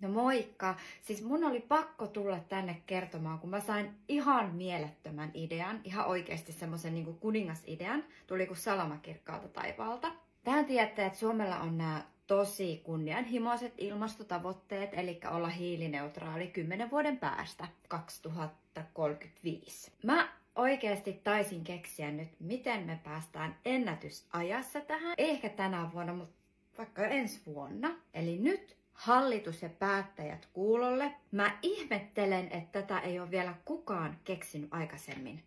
No moikka! Siis mun oli pakko tulla tänne kertomaan, kun mä sain ihan mielettömän idean, ihan oikeasti semmoisen niin kuin kuningasidean, tuli kuin salama kirkkaalta taivaalta. Tähän tiedätte, että Suomella on nämä tosi kunnianhimoiset ilmastotavoitteet, eli olla hiilineutraali 10 vuoden päästä, 2035. Mä oikeasti taisin keksiä nyt, miten me päästään ennätysajassa tähän, ehkä tänä vuonna, mutta vaikka jo ensi vuonna. Eli nyt hallitus ja päättäjät kuulolle. Mä ihmettelen, että tätä ei ole vielä kukaan keksinyt aikaisemmin.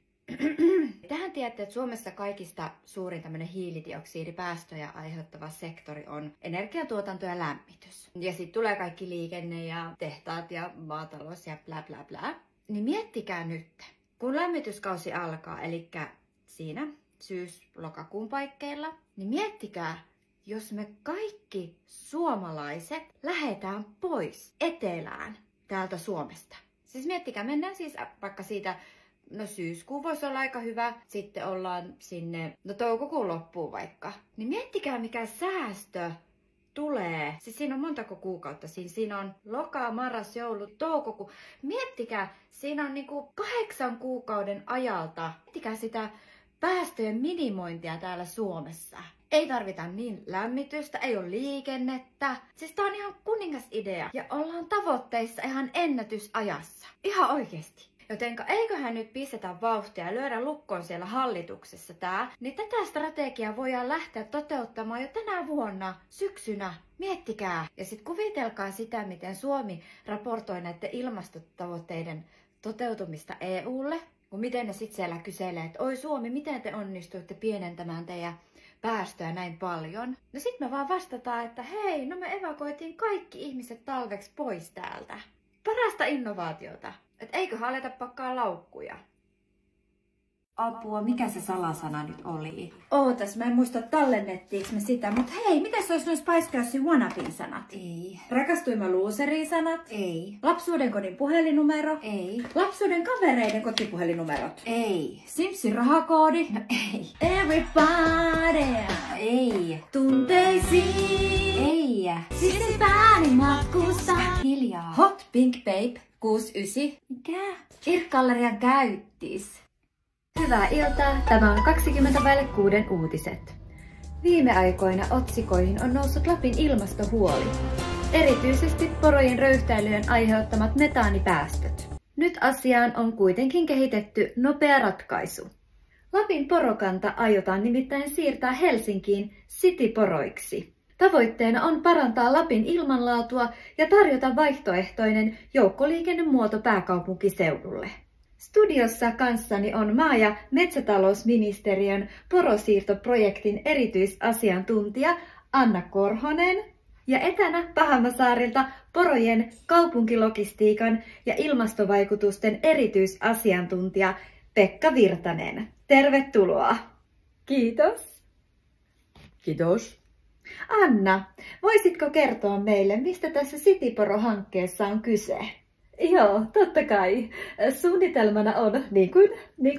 Tähän tiedätte, että Suomessa kaikista suurin tämmöinen hiilidioksidipäästöjä aiheuttava sektori on energiantuotanto ja lämmitys. Ja sitten tulee kaikki liikenne ja tehtaat ja maatalous ja bla bla bla. Niin miettikää nyt, kun lämmityskausi alkaa, eli siinä syys-lokakuun paikkeilla, niin miettikää, jos me kaikki suomalaiset lähdetään pois etelään täältä Suomesta. Siis miettikää, mennään siis vaikka siitä, no syyskuu voisi olla aika hyvä, sitten ollaan sinne, no toukokuun loppuun vaikka. Niin miettikää mikä säästö tulee. Siis siinä on montako kuukautta. Siinä on loka, marras, joulu, toukokuu. Miettikää, siinä on niinku 8 kuukauden ajalta. Miettikää sitä päästöjen minimointia täällä Suomessa. Ei tarvita niin lämmitystä, ei ole liikennettä. Siis tää on ihan kuningasidea. Ja ollaan tavoitteissa ihan ennätysajassa. Ihan oikeesti. Jotenka eiköhän nyt pistetä vauhtia ja lyödä lukkoon siellä hallituksessa tää, niin tätä strategiaa voidaan lähteä toteuttamaan jo tänä vuonna, syksynä. Miettikää. Ja sit kuvitelkaa sitä, miten Suomi raportoi näiden ilmastotavoitteiden toteutumista EUlle. Kun miten ne sit siellä kyselee, että oi Suomi, miten te onnistuitte pienentämään teidän päästöjä näin paljon. No sit me vaan vastataan, että hei, no me evakuoitiin kaikki ihmiset talveksi pois täältä. Parasta innovaatiota. Et eiköhän aleta pakkaa laukkuja. Apua, mikä se salasana nyt oli? Ootas, mä en muista tallennettiinko me sitä, mutta hei, miten se olisi noin Spice Girlsin Wannabin sanat? Ei. Rakastuimme looseriin sanat? Ei. Lapsuuden kodin puhelinnumero? Ei. Lapsuuden kavereiden kotipuhelinumerot? Ei. Simsin rahakoodi? No ei. Everybody? Ei. Tunteisiin? Ei. Sisipääni matkusta? Hiljaa. Hot Pink Babe 69? Mikä? Irk-gallerian käyttis. Hyvää iltaa, tämä on 20/6 uutiset. Viime aikoina otsikoihin on noussut Lapin ilmastohuoli. Erityisesti porojen röyhtäilyjen aiheuttamat metaanipäästöt. Nyt asiaan on kuitenkin kehitetty nopea ratkaisu. Lapin porokanta aiotaan nimittäin siirtää Helsinkiin cityporoiksi. Tavoitteena on parantaa Lapin ilmanlaatua ja tarjota vaihtoehtoinen joukkoliikennemuoto pääkaupunkiseudulle. Studiossa kanssani on maa- ja metsätalousministeriön porosiirtoprojektin erityisasiantuntija Anna Korhonen ja etänä Pahamasaarilta porojen kaupunkilogistiikan ja ilmastovaikutusten erityisasiantuntija Pekka Virtanen. Tervetuloa! Kiitos! Kiitos! Anna, voisitko kertoa meille, mistä tässä Cityporo-hankkeessa on kyse? Joo, totta kai. Suunnitelmana on, niin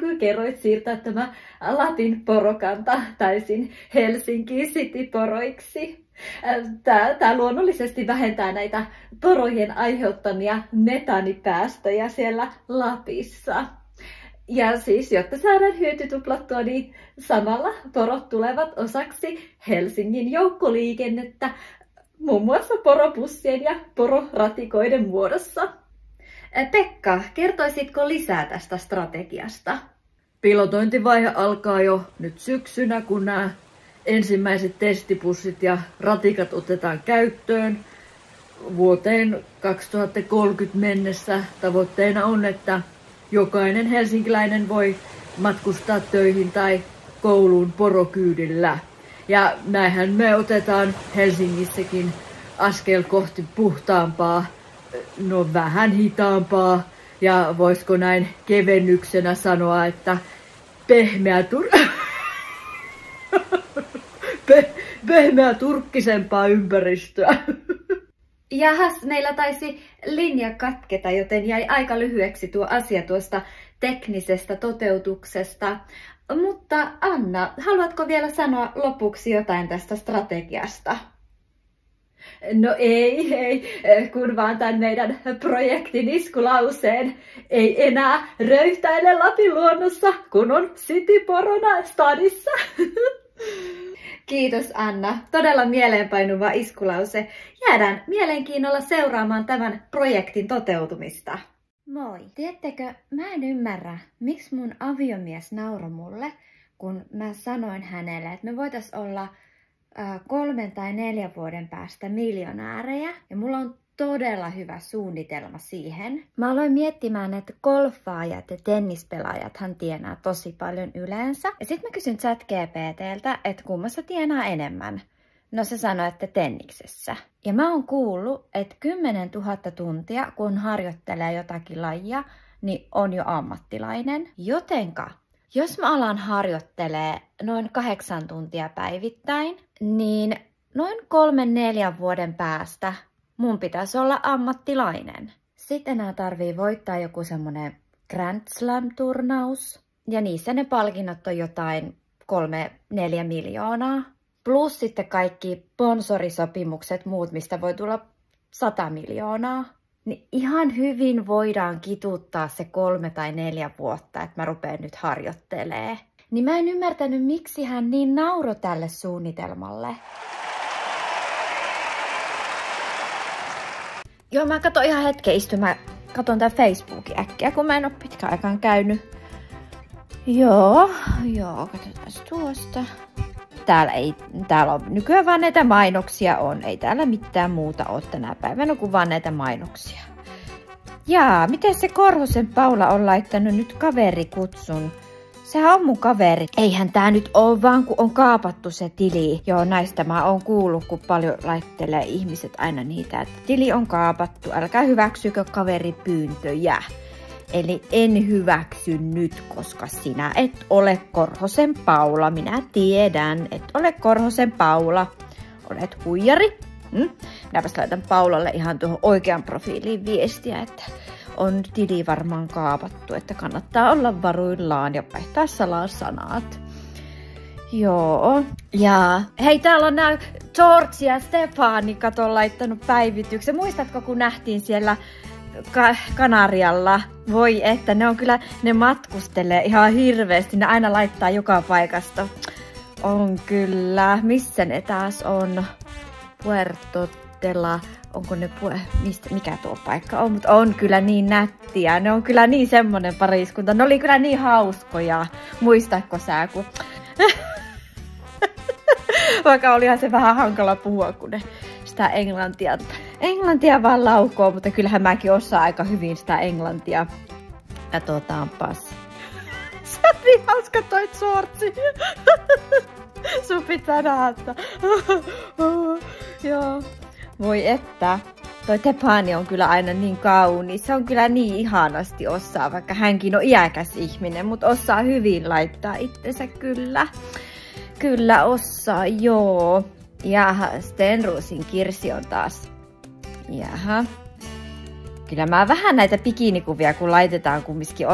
kuin kerroit, siirtää tämä Lapin porokanta täysin Helsinkiin cityporoiksi. Tämä luonnollisesti vähentää näitä porojen aiheuttamia metaanipäästöjä siellä Lapissa. Ja siis, jotta saadaan hyöty tuplattua, niin samalla porot tulevat osaksi Helsingin joukkoliikennettä, muun muassa porobussien ja pororatikoiden muodossa. Pekka, kertoisitko lisää tästä strategiasta? Pilotointivaihe alkaa jo nyt syksynä, kun nämä ensimmäiset testibussit ja ratikat otetaan käyttöön. Vuoteen 2030 mennessä tavoitteena on, että jokainen helsinkiläinen voi matkustaa töihin tai kouluun porokyydillä. Ja näinhän me otetaan Helsingissäkin askel kohti puhtaampaa, no vähän hitaampaa, ja voisiko näin kevennyksenä sanoa, että pehmeä turkkisempaa ympäristöä. Jahas, meillä taisi linja katketa, joten jäi aika lyhyeksi tuo asia tuosta teknisestä toteutuksesta. Mutta Anna, haluatko vielä sanoa lopuksi jotain tästä strategiasta? No ei, kun vaan tämän meidän projektin iskulauseen. Ei enää röyhtäile Lapin luonnossa, kun on Cityporona stadissa. Kiitos Anna. Todella mieleenpainuva iskulause. Jäädään mielenkiinnolla seuraamaan tämän projektin toteutumista. Moi. Tiedättekö, mä en ymmärrä, miksi mun aviomies nauroi mulle, kun mä sanoin hänelle, että me voitais olla 3 tai 4 vuoden päästä miljonäärejä. Ja mulla on todella hyvä suunnitelma siihen. Mä aloin miettimään, että golfaajat ja tennispelaajathan tienaa tosi paljon yleensä. Ja sit mä kysyn ChatGPT:ltä, että kummassa tienaa enemmän. No se sanoi, että tenniksessä. Ja mä oon kuullut, että 10 000 tuntia, kun harjoittelee jotakin lajia, niin on jo ammattilainen. Jotenka, jos mä alan harjoittelee noin 8 tuntia päivittäin, niin noin 3-4 vuoden päästä mun pitäisi olla ammattilainen. Sitten enää tarvii voittaa joku semmonen Grand Slam-turnaus. Ja niissä ne palkinnot on jotain 3-4 miljoonaa. Plus sitten kaikki sponsorisopimukset, muut, mistä voi tulla 100 miljoonaa. Niin ihan hyvin voidaan kituttaa se 3 tai 4 vuotta, että mä rupean nyt harjoittelee. Niin mä en ymmärtänyt, miksi hän niin nauroi tälle suunnitelmalle. Joo, mä katon ihan hetken mä katon tää Facebookin äkkiä, kun mä en oo pitkään aikaan käynyt. Joo, katsotaan tuosta. Täällä on nykyään vaan näitä mainoksia on. Ei täällä mitään muuta ole tänä päivänä kuin vaan näitä mainoksia. Jaa, miten se Korhosen Paula on laittanut nyt kaverikutsun? Sehän on mun kaveri. Eihän tää nyt oo vaan, kun on kaapattu se tili. Joo, näistä mä oon kuullut, kun paljon laittelee ihmiset aina niitä, että tili on kaapattu. Älkää hyväksykö kaveripyyntöjä. Eli en hyväksy nyt, koska sinä et ole Korhosen Paula. Minä tiedän, et ole Korhosen Paula. Olet huijari. Minäpäs laitan Paulalle ihan tuohon oikean profiiliin viestiä, että on tili varmaan kaapattu, että kannattaa olla varuillaan ja vaihtaa salasanat. Joo. Ja hei, täällä on nää George ja Stefani, kato, laittanut päivityksen. Muistatko, kun nähtiin siellä Kanarialla? Voi että, ne matkustelee ihan hirveästi. Ne aina laittaa joka paikasta. On kyllä. Missä ne taas on? Puerto de la... Onko ne mikä tuo paikka on? Mutta on kyllä niin nättiä. Ne on kyllä niin semmonen pariskunta. Ne oli kyllä niin hauskoja. Muistatko sä, kun... Vaikka olihan se vähän hankala puhua, kun ne sitä englantia vaan laukoo, mutta kyllähän mäkin osaan aika hyvin sitä englantia. Katsotaanpas. Se on niin hauska toi shortsi. Sun pitää nähdä. Joo. Voi että. Toi Tepani on kyllä aina niin kaunis. Se on kyllä niin ihanasti osaa, vaikka hänkin on iäkäs ihminen, mutta osaa hyvin laittaa itsensä kyllä. Kyllä osaa, joo. Jaha, Stenruusin Kirsi on taas. Jaha. Kyllä mä vähän näitä bikinikuvia, kun laitetaan kumminkin,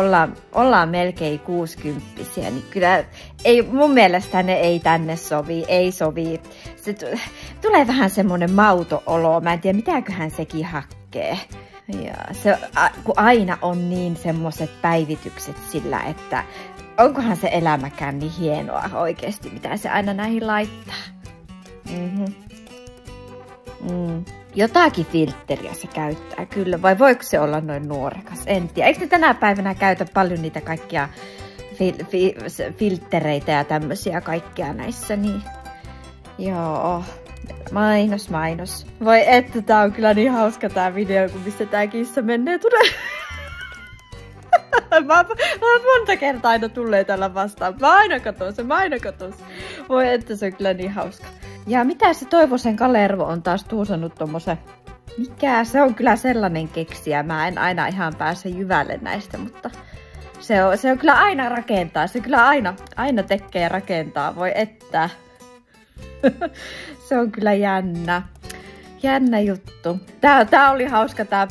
ollaan melkein 60-vuotiaita, niin kyllä ei, mun mielestä ne ei tänne sovi, ei sovi. Se tulee vähän semmonen mauto-olo, mä en tiedä mitäköhän sekin hakkee. Ja se, kun aina on niin semmoset päivitykset sillä, että onkohan se elämäkään niin hienoa oikeesti, mitä se aina näihin laittaa. Jotakin filtteriä se käyttää kyllä, vai voiko se olla noin nuorekas? En tiedä. Eikö ne tänä päivänä käytä paljon niitä kaikkia filttereitä ja tämmöisiä kaikkia näissä, niin joo. Mainos. Voi että tää on kyllä niin hauska tää video, kun mistä tää kissa menee tulee. Mä monta kertaa aina tulee tällä vastaan. Mä aina katon se. Voi että se on kyllä niin hauska. Ja mitä se Toivosen Kalervo on taas tuusannut tommosen... Mikä? Se on kyllä sellainen keksijä. Mä en aina ihan pääse jyvälle näistä, mutta... Se on kyllä aina rakentaa. Se kyllä aina tekee ja rakentaa. Voi että... Se on kyllä jännä. Jännä juttu. Tää oli hauska tää...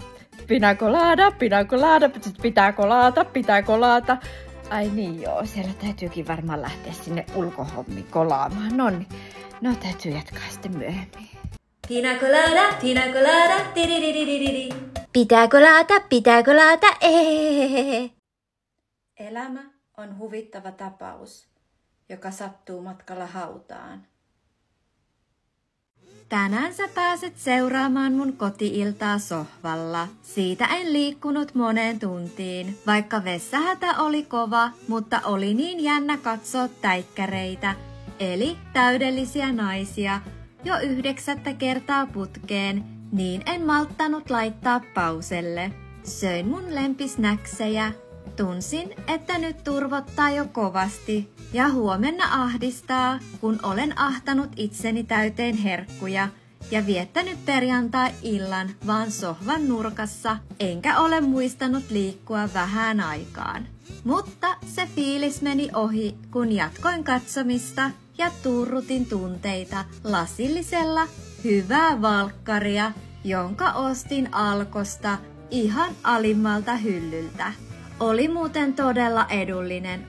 Pina colada, pitää kolata. Ai niin joo, siellä täytyykin varmaan lähteä sinne ulkohommiin kolaamaan. No niin, no täytyy jatkaa sitten myöhemmin. Pina colada, tiriririri. Pitää kolata, Elämä on huvittava tapaus, joka sattuu matkalla hautaan. Tänään sä pääset seuraamaan mun koti-iltaa sohvalla. Siitä en liikkunut moneen tuntiin, vaikka vessahätä oli kova, mutta oli niin jännä katsoa täikkäreitä, eli täydellisiä naisia, jo 9. kertaa putkeen, niin en malttanut laittaa pauselle. Söin mun lempisnäksejä. Tunsin, että nyt turvottaa jo kovasti ja huomenna ahdistaa, kun olen ahtanut itseni täyteen herkkuja ja viettänyt perjantai-illan vaan sohvan nurkassa, enkä ole muistanut liikkua vähään aikaan. Mutta se fiilis meni ohi, kun jatkoin katsomista ja tuurrutin tunteita lasillisella hyvää valkkaria, jonka ostin Alkosta ihan alimmalta hyllyltä. Oli muuten todella edullinen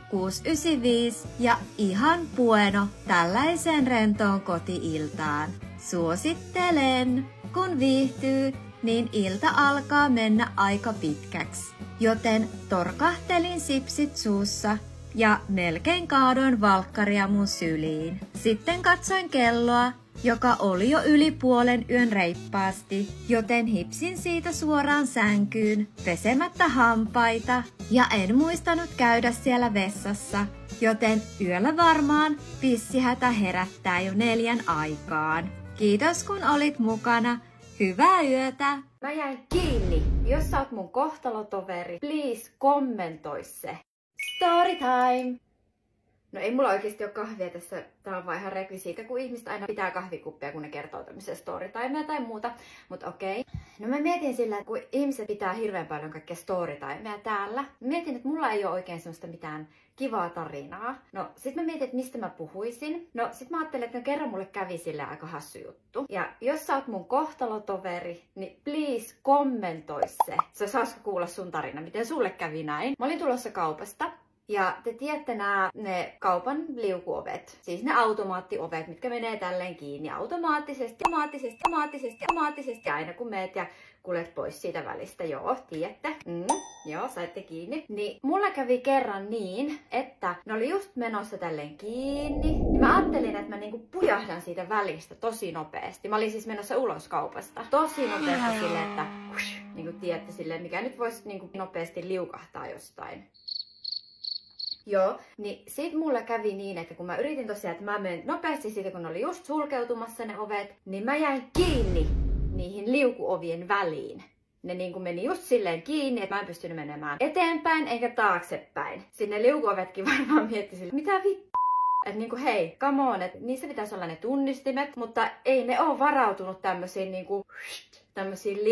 6,95 ja ihan bueno tällaiseen rentoon koti-iltaan. Suosittelen! Kun viihtyy, niin ilta alkaa mennä aika pitkäksi. Joten torkahtelin sipsit suussa ja melkein kaadoin valkkaria mun syliin. Sitten katsoin kelloa, joka oli jo yli puolen yön reippaasti, joten hipsin siitä suoraan sänkyyn, pesemättä hampaita, ja en muistanut käydä siellä vessassa, joten yöllä varmaan pissihätä herättää jo 4 aikaan. Kiitos kun olit mukana. Hyvää yötä! Mä jäin kiinni. Jos sä oot mun kohtalotoveri, please kommentoi se. Story time! No ei mulla oikeesti ole kahvia tässä. Tää on vaan ihan rekvisiita, kun ihmiset aina pitää kahvikuppia, kun ne kertoo tämmöisen storytimea tai muuta. Mut okei. No mä mietin sillä, että kun ihmiset pitää hirveän paljon kaikkea storytimea täällä. Mietin, että mulla ei ole oikein semmoista mitään kivaa tarinaa. No sit mä mietin, että mistä mä puhuisin. No sit mä ajattelin, että no kerran mulle kävi sillä aika hassu juttu. Ja jos sä oot mun kohtalotoveri, niin please kommentoi se. Se olisi hauska kuulla sun tarina, miten sulle kävi näin. Mä olin tulossa kaupasta. Ja te tiedätte ne kaupan liukuovet, siis ne automaattiovet, mitkä menee tälleen kiinni automaattisesti, ja aina kun meet ja kuljet pois siitä välistä, joo, tiedätte, joo, saitte kiinni. Niin mulla kävi kerran niin, että ne oli just menossa tälleen kiinni, niin mä ajattelin, että mä niinku pujahdan siitä välistä tosi nopeasti. Mä olin siis menossa ulos kaupasta, tosi nopeasti silleen, että niinku tiedätte silleen, mikä nyt voisi niinku nopeasti liukahtaa jostain. Joo, niin sit mulla kävi niin, että kun mä yritin tosiaan, että mä menen nopeasti siitä, kun ne oli just sulkeutumassa ne ovet, niin mä jäin kiinni niihin liukuovien väliin. Ne niinku meni just silleen kiinni, että mä en pystynyt menemään eteenpäin eikä taaksepäin. Sitten ne liukuovetkin varmaan mietti silleen, mitä vittu? Että niinku hei, come on, että niissä pitäisi olla ne tunnistimet, mutta ei ne oo varautunut tämmösiin niinku tämmöisiin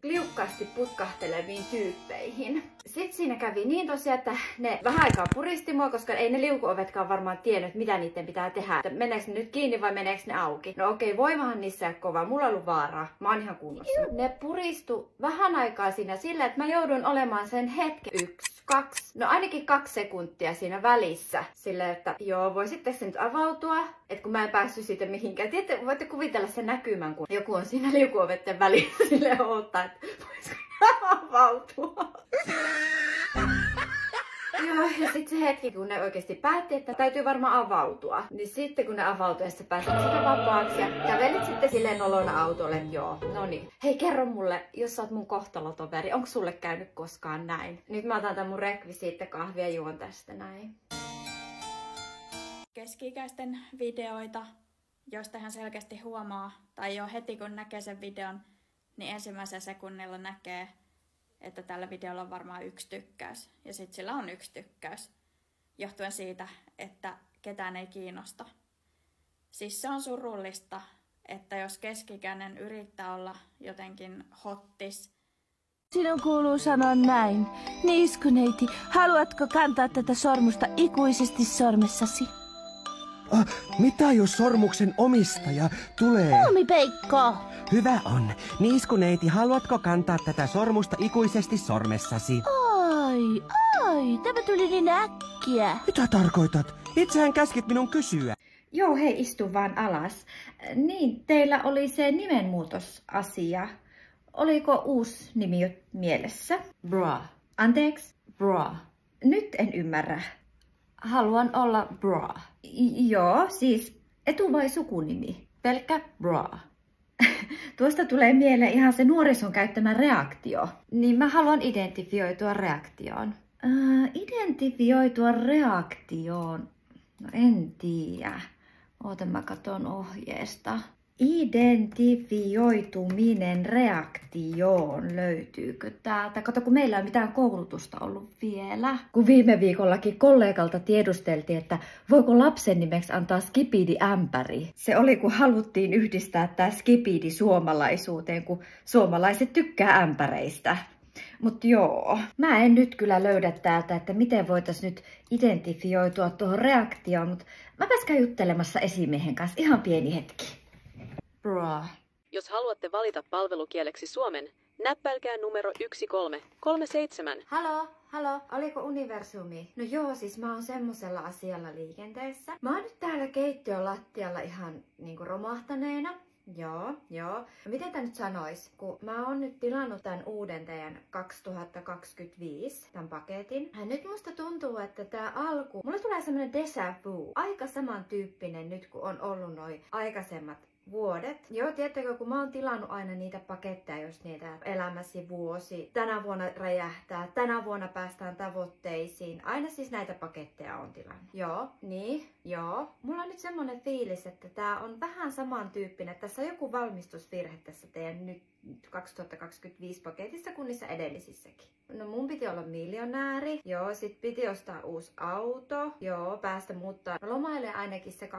liukkaasti putkahteleviin tyyppeihin. Sitten siinä kävi niin tosiaan, että ne vähän aikaa puristi mua, koska ei ne liukuovetkaan varmaan tiennyt, mitä niiden pitää tehdä. Että meneekö ne nyt kiinni vai meneekö ne auki? No okei, voimahan niissä ei kova. Mulla on ollut vaaraa. Mä oon ihan kunnossa. Ne puristu vähän aikaa siinä sillä, että mä joudun olemaan sen hetken 1, 2, no ainakin 2 sekuntia siinä välissä. Silleen, että joo, voisitte se nyt avautua. Että kun mä en päässyt siitä mihinkään. Tiedätte, voitte kuvitella sen näkymän, kun joku on siinä liukuovetten välissä silleen odottaa, että voisiko avautua. Joo, ja sitten se hetki, kun ne oikeasti päätti, että täytyy varmaan avautua. Niin sitten kun ne avautui, sä pääsit sitä vapaaksi ja kävelit sitten silleen nolona autolle, että joo, no niin. Hei, kerro mulle, jos sä oot mun kohtalotoveri, onko sulle käynyt koskaan näin? Nyt mä otan tän mun rekvisiittakahvia ja juon tästä näin. Keski-ikäisten videoita, joista hän selkeästi huomaa, tai jo heti kun näkee sen videon, niin ensimmäisen sekunnilla näkee, että tällä videolla on varmaan 1 tykkäys. Ja sitten sillä on 1 tykkäys, johtuen siitä, että ketään ei kiinnosta. Siis se on surullista, että jos keski-ikäinen yrittää olla jotenkin hottis. Sinun kuuluu sanoa näin. Niiskuneiti, haluatko kantaa tätä sormusta ikuisesti sormessasi? Mitä jos sormuksen omistaja tulee? Peikko! Hyvä on. Niiskuneiti, haluatko kantaa tätä sormusta ikuisesti sormessasi? Ai, tämä tuli niin äkkiä. Mitä tarkoitat? Itsehän käskit minun kysyä. Joo, hei, istu vaan alas. Niin, teillä oli se nimenmuutosasia. Oliko uusi nimi jo mielessä? Bra. Anteeksi? Bra. Nyt en ymmärrä. Haluan olla bra. Joo, siis etu- vai sukunimi? Pelkkä bra. Tuosta tulee mieleen ihan se nuorison käyttämä reaktio. Niin mä haluan identifioitua reaktioon. Identifioitua reaktioon? No en tiedä. Oota, mä katon ohjeesta. Identifioituminen reaktioon. Löytyykö täältä? Kato, kun meillä ei mitään koulutusta ollut vielä. Kun viime viikollakin kollegalta tiedusteltiin, että voiko lapsen nimeksi antaa skipidi-ämpäri. Se oli, kun haluttiin yhdistää tämä skipidi suomalaisuuteen, kun suomalaiset tykkää ämpäreistä. Mut joo, mä en nyt kyllä löydä täältä, että miten voitaisiin nyt identifioitua tuohon reaktioon, mutta mä käyn juttelemassa esimiehen kanssa ihan pieni hetki. Bra. Jos haluatte valita palvelukieleksi suomen, näppäilkää numero 1337. Halo, oliko universumi? No joo, siis mä oon semmosella asialla liikenteessä. Mä oon nyt täällä keittiön lattialla ihan niinku romahtaneena. Joo. Miten tää nyt sanois? Kun mä oon nyt tilannut tän uuden teidän 2025, tän paketin. Ja nyt musta tuntuu, että tää alku, mulle tulee semmonen déjà vu. Aika samantyyppinen nyt, kun on ollut noi aikaisemmat vuodet. Joo, tiedättekö, kun mä oon tilannut aina niitä paketteja, jos niitä elämäsi vuosi, tänä vuonna räjähtää, tänä vuonna päästään tavoitteisiin. Aina siis näitä paketteja on tilannut. Joo. Mulla on nyt semmonen fiilis, että tää on vähän samantyyppinen. Tässä on joku valmistusvirhe tässä teidän nyt 2025 paketissa kuin niissä edellisissäkin. No mun piti olla miljonääri. Joo, sit piti ostaa uusi auto. Joo, päästä muuttaa. Mä lomailen ainakin se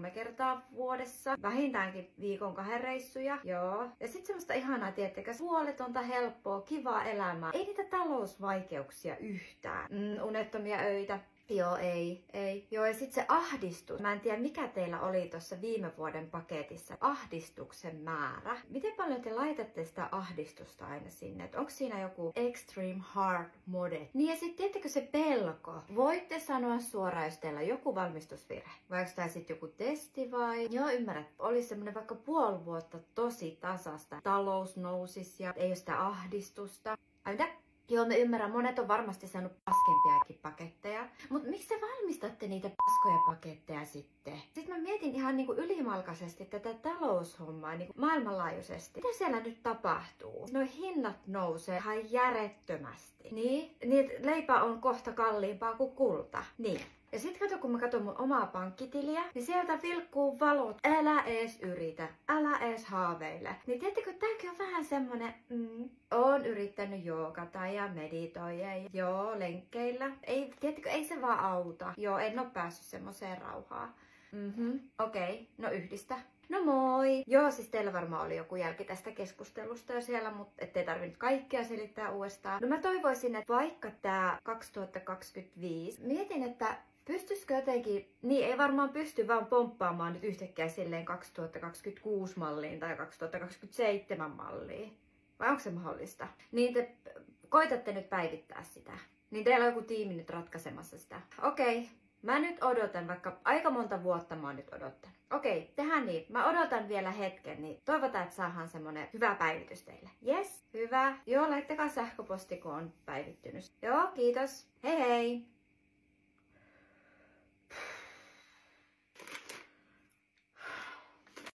2-3 kertaa vuodessa. Vähintäänkin viikon 2 reissuja. Joo. Ja sit semmoista ihanaa, tiettäkö, huoletonta, helppoa, kivaa elämää. Ei niitä talousvaikeuksia yhtään. Unettomia öitä. Joo, ei. Joo, ja sit se ahdistus. Mä en tiedä, mikä teillä oli tuossa viime vuoden paketissa. Ahdistuksen määrä. Miten paljon te laitatte sitä ahdistusta aina sinne? Onko siinä joku extreme hard mode? Niin, ja sit tiettekö se pelko? Voitte sanoa suoraan, jos teillä on joku valmistusvirhe. Vai onko tää sit joku testi vai? Joo, ymmärrät. Olisi semmonen vaikka puoli vuotta tosi tasasta. Talous nousis ja ei ole sitä ahdistusta. Ai mitä? Joo, mä ymmärrän, monet on varmasti saanut paskempiakin paketteja. Mutta miksi te valmistatte niitä paskoja paketteja sitten? Sitten mä mietin ihan niinku ylimalkaisesti tätä taloushommaa niinku maailmanlaajuisesti. Mitä siellä nyt tapahtuu? Noi hinnat nousee ihan järjettömästi. Niin leipä on kohta kalliimpaa kuin kulta. Niin. Ja sit kato, kun mä katson mun omaa pankkitiliä, niin sieltä vilkkuu valot. Älä ees yritä, älä ees haaveile. Niin tiedättekö, tääkin on vähän semmonen, oon yrittänyt joogata ja meditoida ja lenkkeillä. Tiedättekö, ei se vaan auta. Joo, en oo päässyt semmoseen rauhaan. Okei, no yhdistä. No moi! Joo, siis teillä varmaan oli joku jälki tästä keskustelusta jo siellä, mutta ettei tarvinnut kaikkea selittää uudestaan. No mä toivoisin, että vaikka tää 2025, mietin, että pystyisikö jotenkin, niin ei varmaan pysty vaan pomppaamaan nyt yhtäkkiä silleen 2026 malliin tai 2027 malliin. Vai onko se mahdollista? Niin te koitatte nyt päivittää sitä. Niin teillä on joku tiimi nyt ratkaisemassa sitä. Okei. Mä nyt odotan, vaikka aika monta vuotta mä oon nyt odottanut. Okei, tehdään niin. Mä odotan vielä hetken, niin toivotaan, että saadaan semmonen hyvä päivitys teille. Yes, hyvä. Joo, laittakaa sähköposti, kun on päivittynyt. Joo, kiitos. Hei hei!